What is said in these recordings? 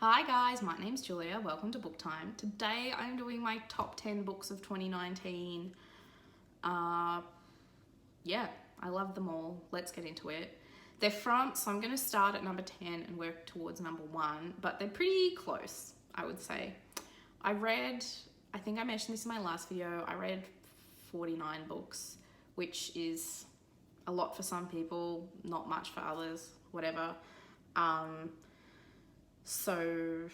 Hi guys, my name's Julia. Welcome to Book Time. Today I'm doing my top 10 books of 2019. Yeah, I love them all. Let's get into it. They're so I'm going to start at number 10 and work towards number 1, but they're pretty close, I would say. I think I mentioned this in my last video, I read 49 books, which is a lot for some people, not much for others, whatever. So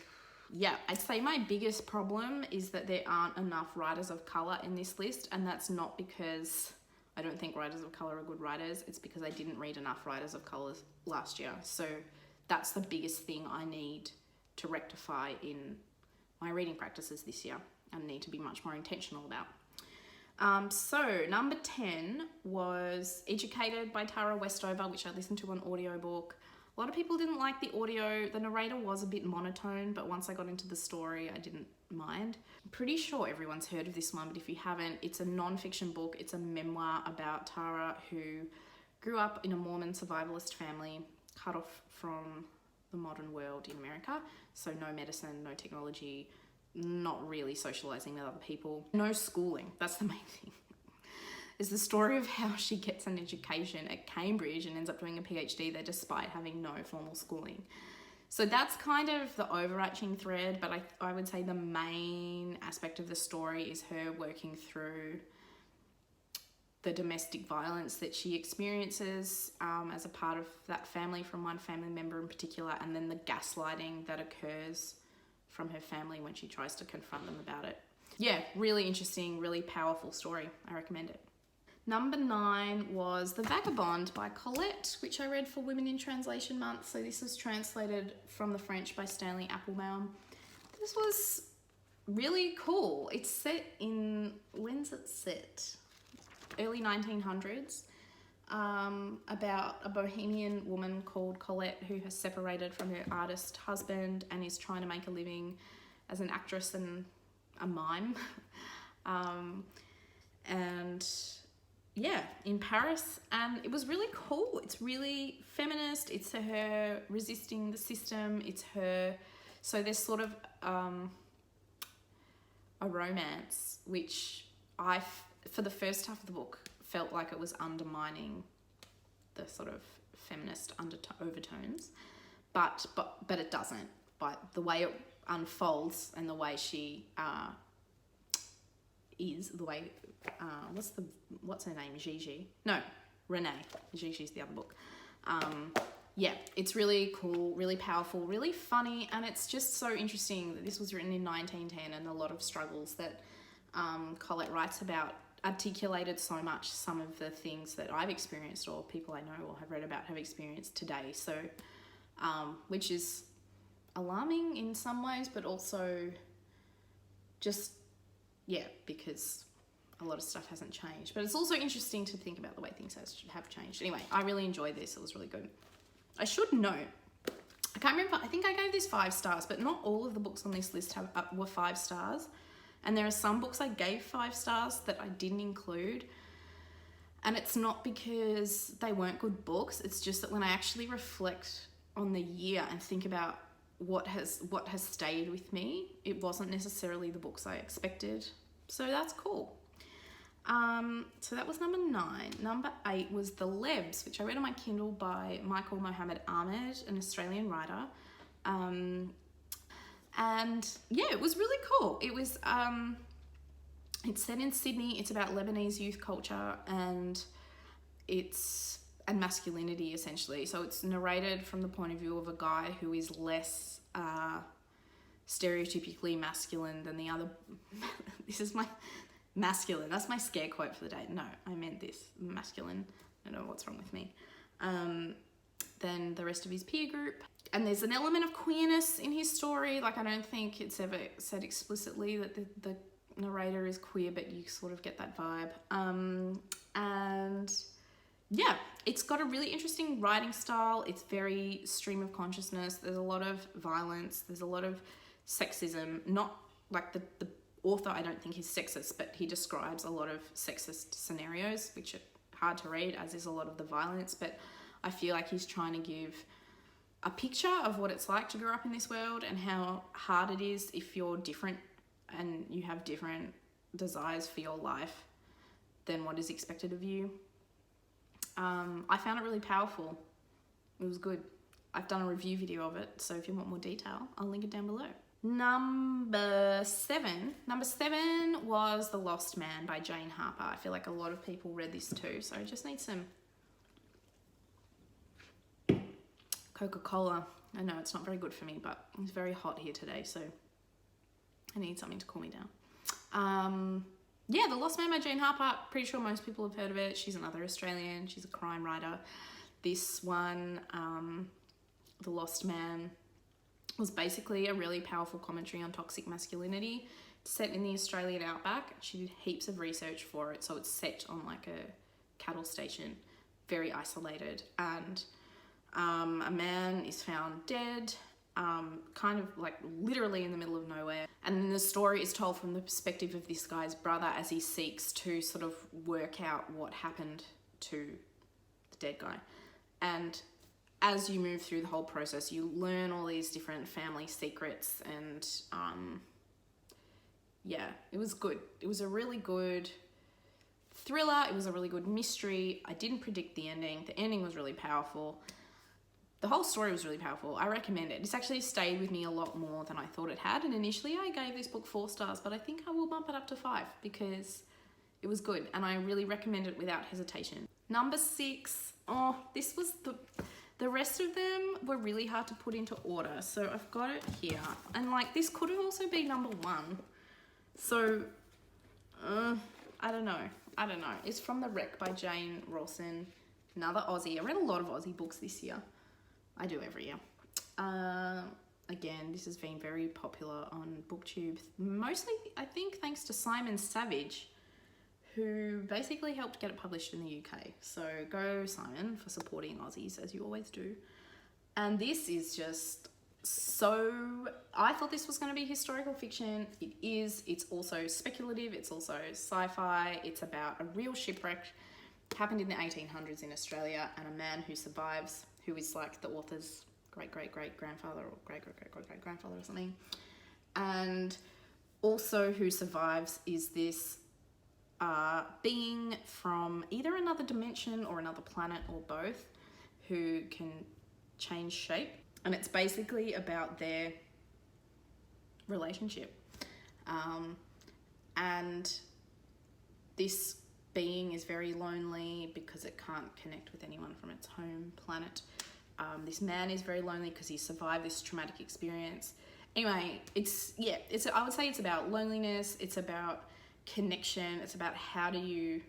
yeah, I'd say my biggest problem is that there aren't enough writers of colour in this list, and that's not because I don't think writers of colour are good writers, it's because I didn't read enough writers of colour last year. So that's the biggest thing I need to rectify in my reading practices this year and need to be much more intentional about. So number 10 was Educated by Tara Westover, which I listened to on audiobook. A lot of people didn't like the audio. The narrator was a bit monotone, but once I got into the story, I didn't mind. I'm pretty sure everyone's heard of this one, but if you haven't, it's a non-fiction book. It's a memoir about Tara, who grew up in a Mormon survivalist family, cut off from the modern world in America. So no medicine, no technology, not really socializing with other people, no schooling. That's the main thing. Is the story of how she gets an education at Cambridge and ends up doing a PhD there despite having no formal schooling. So that's kind of the overarching thread, but I would say the main aspect of the story is her working through the domestic violence that she experiences as a part of that family from one family member in particular, and then the gaslighting that occurs from her family when she tries to confront them about it. Yeah, really interesting, really powerful story. I recommend it. Number 9 was The Vagabond by Colette, which I read for Women in Translation Month. So this was translated from the French by Stanley Applebaum. This was really cool. It's set in, when's it set? Early 1900s, about a bohemian woman called Colette who has separated from her artist husband and is trying to make a living as an actress and a mime. And yeah, in Paris, and it was really cool. It's really feminist. It's her resisting the system. It's her, so there's sort of a romance, which for the first half of the book, felt like it was undermining the sort of feminist overtones, but it doesn't. But the way it unfolds and the way she is, the way what's her name? Gigi? No, Renee. Gigi's the other book. Yeah, it's really cool, really powerful, really funny, and it's just so interesting that this was written in 1910 and a lot of struggles that Colette writes about articulated so much some of the things that I've experienced or people I know or have read about have experienced today. So, which is alarming in some ways, but also just, yeah, because a lot of stuff hasn't changed. But it's also interesting to think about the way things have changed. Anyway, I really enjoyed this. It was really good. I should note, I can't remember, I think I gave this 5 stars, but not all of the books on this list were 5 stars. And there are some books I gave 5 stars that I didn't include. And it's not because they weren't good books. It's just that when I actually reflect on the year and think about what has stayed with me, it wasn't necessarily the books I expected. So that's cool. So that was number 9. Number 8 was The Lebs, which I read on my Kindle by Michael Mohammed Ahmed, an Australian writer. And yeah, it was really cool. It was, it's set in Sydney. It's about Lebanese youth culture and masculinity essentially. So it's narrated from the point of view of a guy who is less stereotypically masculine than the other. This is my masculine. That's my scare quote for the day. No, I meant this. Masculine. I don't know what's wrong with me. Than the rest of his peer group. And there's an element of queerness in his story. Like, I don't think it's ever said explicitly that the narrator is queer, but you sort of get that vibe. And yeah, it's got a really interesting writing style. It's very stream of consciousness. There's a lot of violence. There's a lot of sexism. Not like the author, I don't think, is sexist, but he describes a lot of sexist scenarios, which are hard to read, as is a lot of the violence. But I feel like he's trying to give a picture of what it's like to grow up in this world and how hard it is if you're different and you have different desires for your life than what is expected of you. I found it really powerful. It was good. I've done a review video of it, so if you want more detail, I'll link it down below. Number seven was The Lost Man by Jane Harper. I feel like a lot of people read this too, so I just need some Coca-Cola. I know it's not very good for me, but it's very hot here today, so I need something to cool me down. Yeah, The Lost Man by Jane Harper. Pretty sure most people have heard of it. She's another Australian. She's a crime writer. This one, The Lost Man, was basically a really powerful commentary on toxic masculinity set in the Australian outback. She did heaps of research for it, so it's set on like a cattle station, very isolated, and a man is found dead, kind of like literally in the middle of nowhere. And then the story is told from the perspective of this guy's brother as he seeks to sort of work out what happened to the dead guy. And as you move through the whole process, you learn all these different family secrets, and yeah, it was good. It was a really good thriller. It was a really good mystery. I didn't predict the ending. The ending was really powerful. The whole story was really powerful. I recommend it. It's actually stayed with me a lot more than I thought it had. And initially I gave this book 4 stars, but I think I will bump it up to 5 because it was good. And I really recommend it without hesitation. Number 6. Oh, this was the rest of them were really hard to put into order. So I've got it here. And like, this could have also been number 1. So, I don't know. It's from The Wreck by Jane Rawson. Another Aussie. I read a lot of Aussie books this year. I do every year. Again, this has been very popular on BookTube. Mostly, I think, thanks to Simon Savage, who basically helped get it published in the UK. So go, Simon, for supporting Aussies, as you always do. And this is just so... I thought this was going to be historical fiction. It is. It's also speculative. It's also sci-fi. It's about a real shipwreck. Happened in the 1800s in Australia, and a man who survives, who is like the author's great-great-great-grandfather or great-great-great-great-grandfather or something. And also who survives is this being from either another dimension or another planet or both, who can change shape. And it's basically about their relationship. And this being is very lonely because it can't connect with anyone from its home planet. This man is very lonely because he survived this traumatic experience. Anyway, I would say it's about loneliness. It's about connection. It's about how do you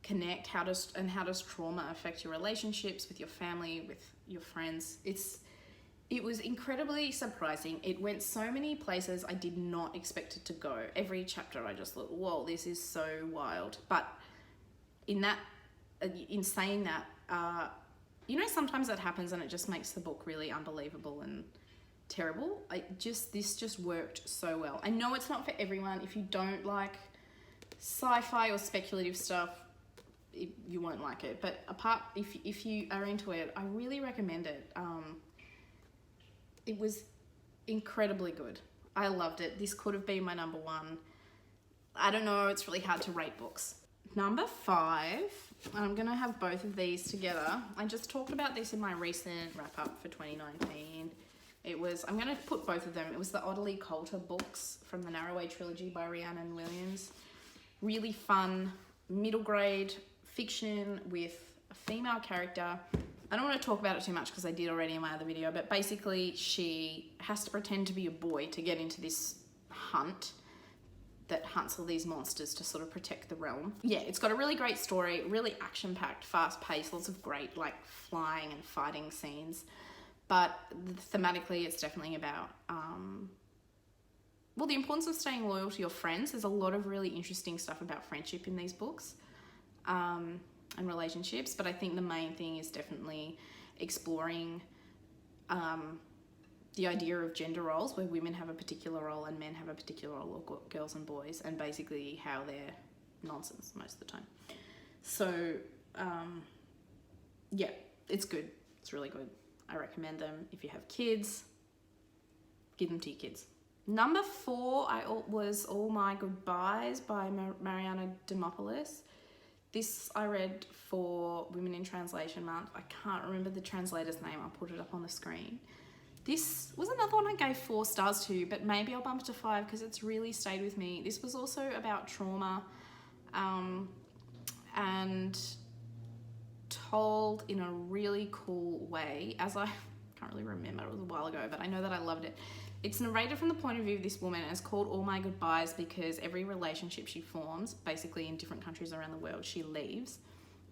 connect, how does trauma affect your relationships with your family, with your friends. It was incredibly surprising. It went so many places I did not expect it to go. Every chapter I just thought, whoa, this is so wild. But in saying that, sometimes that happens and it just makes the book really unbelievable and terrible. This just worked so well. I know it's not for everyone. If you don't like sci-fi or speculative stuff, you won't like it. But if you are into it, I really recommend it. It was incredibly good. I loved it. This could have been my number 1. I don't know, it's really hard to rate books. Number 5, I'm going to have both of these together. I just talked about this in my recent wrap-up for 2019. I'm going to put both of them. It was the Ottilie Coulter books from the Narrowway trilogy by Rhiannon Williams. Really fun, middle grade fiction with a female character. I don't want to talk about it too much because I did already in my other video, but basically she has to pretend to be a boy to get into this hunt that hunts all these monsters to sort of protect the realm. Yeah, it's got a really great story, really action-packed, fast-paced, lots of great like flying and fighting scenes. But thematically, it's definitely about, the importance of staying loyal to your friends. There's a lot of really interesting stuff about friendship in these books and relationships. But I think the main thing is definitely exploring the idea of gender roles, where women have a particular role and men have a particular role, or girls and boys, and basically how they're nonsense most of the time. So, yeah, it's good. It's really good. I recommend them. If you have kids, give them to your kids. Number 4 was All My Goodbyes by Mariana Dimopoulos. This I read for Women in Translation Month. I can't remember the translator's name. I'll put it up on the screen. This was another one I gave 4 stars to, but maybe I'll bump it to 5 because it's really stayed with me. This was also about trauma and told in a really cool way. As I can't really remember, it was a while ago, but I know that I loved it. It's narrated from the point of view of this woman, and it's called All My Goodbyes because every relationship she forms, basically in different countries around the world, she leaves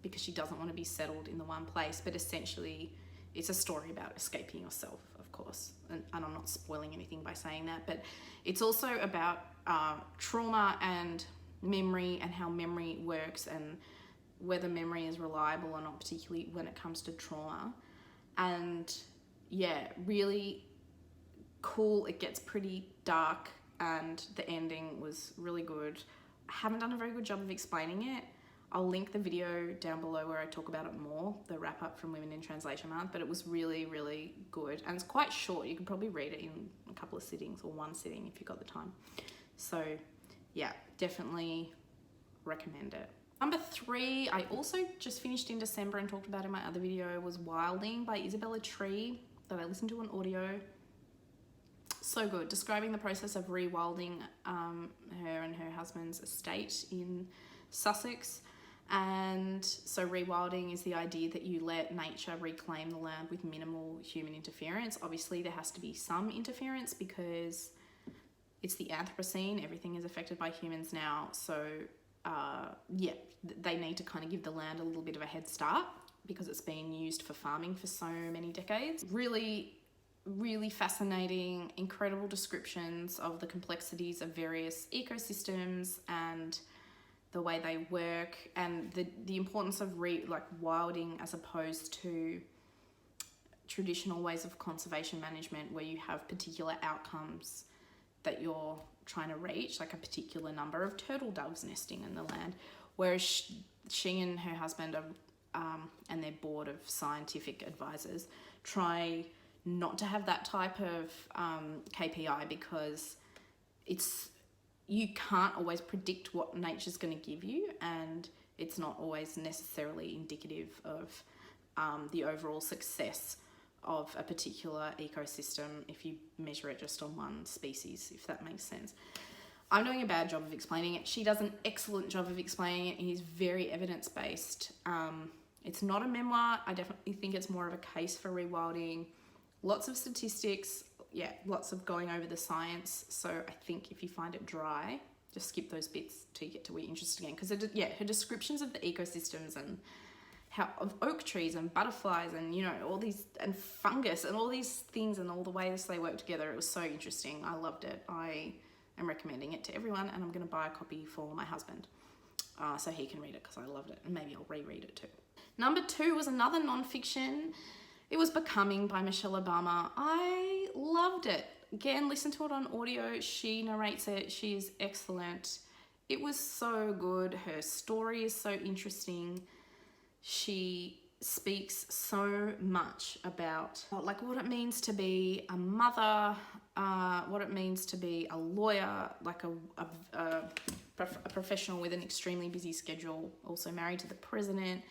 because she doesn't want to be settled in the one place. But essentially, it's a story about escaping yourself, of course. And I'm not spoiling anything by saying that, but it's also about trauma and memory and how memory works and whether memory is reliable or not, particularly when it comes to trauma. And yeah, really cool. It gets pretty dark and the ending was really good. I haven't done a very good job of explaining it. I'll link the video down below where I talk about it more, the wrap up from Women in Translation Month, but it was really, really good. And it's quite short. You could probably read it in a couple of sittings or one sitting if you've got the time. So yeah, definitely recommend it. Number 3, I also just finished in December and talked about in my other video, was Wilding by Isabella Tree, that I listened to on audio. So good, describing the process of rewilding her and her husband's estate in Sussex. And so rewilding is the idea that you let nature reclaim the land with minimal human interference. Obviously there has to be some interference because it's the Anthropocene, everything is affected by humans now. So yeah, they need to kind of give the land a little bit of a head start because it's been used for farming for so many decades. Really, really fascinating, incredible descriptions of the complexities of various ecosystems and the way they work, and the importance of wilding as opposed to traditional ways of conservation management where you have particular outcomes that you're trying to reach, like a particular number of turtle doves nesting in the land, whereas she and her husband and their board of scientific advisors try not to have that type of KPI because you can't always predict what nature's going to give you, and it's not always necessarily indicative of the overall success of a particular ecosystem if you measure it just on one species, if that makes sense. I'm doing a bad job of explaining it. She does an excellent job of explaining it. It is very evidence-based. It's not a memoir. I definitely think it's more of a case for rewilding. Lots of statistics, yeah, lots of going over the science. So I think if you find it dry, just skip those bits till you get to where you're interested again. Because her descriptions of the ecosystems and how of oak trees and butterflies and all these, and fungus and all these things and all the ways they work together, it was so interesting. I loved it. I am recommending it to everyone, and I'm going to buy a copy for my husband so he can read it because I loved it, and maybe I'll reread it too. Number 2 was another non-fiction. It was Becoming by Michelle Obama. I loved it. Again, listen to it on audio. She narrates it. She is excellent. It was so good. Her story is so interesting. She speaks so much about what it means to be a mother, what it means to be a lawyer, like a professional with an extremely busy schedule, also married to the president.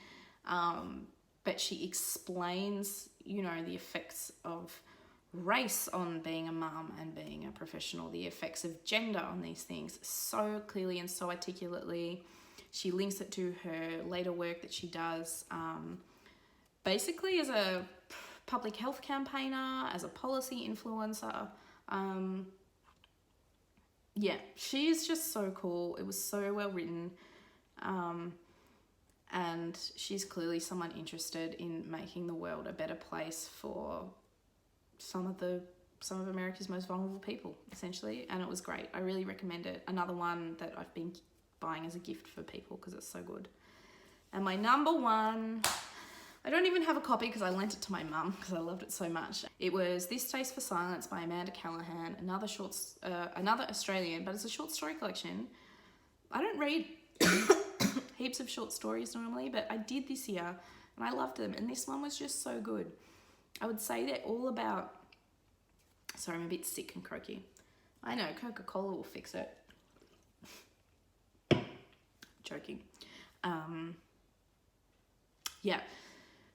But she explains, the effects of race on being a mum and being a professional, the effects of gender on these things so clearly and so articulately. She links it to her later work that she does, basically as a public health campaigner, as a policy influencer. Yeah, she is just so cool. It was so well written. And she's clearly someone interested in making the world a better place for some of America's most vulnerable people, essentially. And it was great. I really recommend it. Another one that I've been buying as a gift for people because it's so good. And my number 1, I don't even have a copy because I lent it to my mum because I loved it so much. It was This Taste for Silence by Amanda Callahan, another Australian, but it's a short story collection. I don't read heaps of short stories normally, but I did this year and I loved them, and this one was just so good. I would say they're all about, sorry, I'm a bit sick and croaky. I know, Coca-Cola will fix it. Joking. Yeah,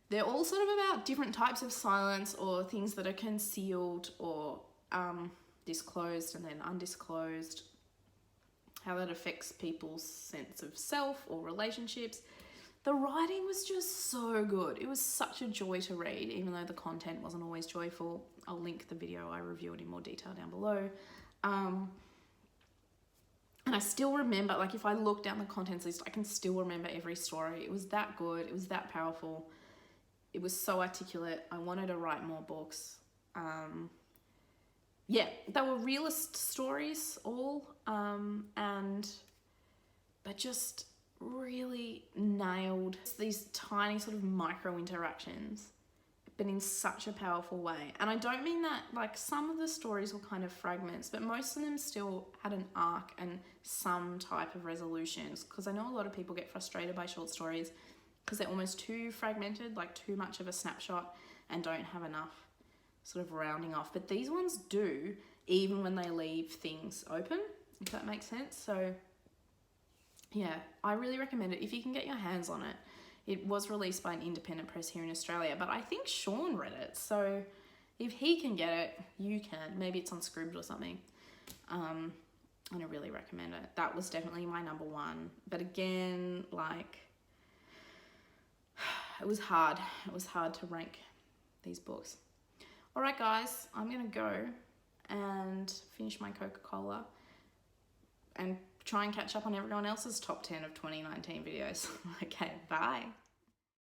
they're all sort of about different types of silence or things that are concealed or disclosed and then undisclosed, how that affects people's sense of self or relationships. The writing was just so good. It was such a joy to read, even though the content wasn't always joyful. I'll link the video I review it in more detail down below. And I still remember, like, if I look down the contents list, I can still remember every story. It was that good. It was that powerful. It was so articulate. I wanted to write more books. Yeah, they were realist stories all, but just really nailed these tiny sort of micro interactions, but in such a powerful way. And I don't mean that, like, some of the stories were kind of fragments, but most of them still had an arc and some type of resolutions, because I know a lot of people get frustrated by short stories because they're almost too fragmented, like too much of a snapshot, and don't have enough sort of rounding off. But these ones do, even when they leave things open, if that makes sense. So yeah, I really recommend it if you can get your hands on it. It was released by an independent press here in Australia, but I think Sean read it. So if he can get it, you can. Maybe it's on Scribd or something. And I really recommend it. That was definitely my number one. But again, like, it was hard. It was hard to rank these books. All right, guys, I'm going to go and finish my Coca-Cola and try and catch up on everyone else's top 10 of 2019 videos. Okay, bye.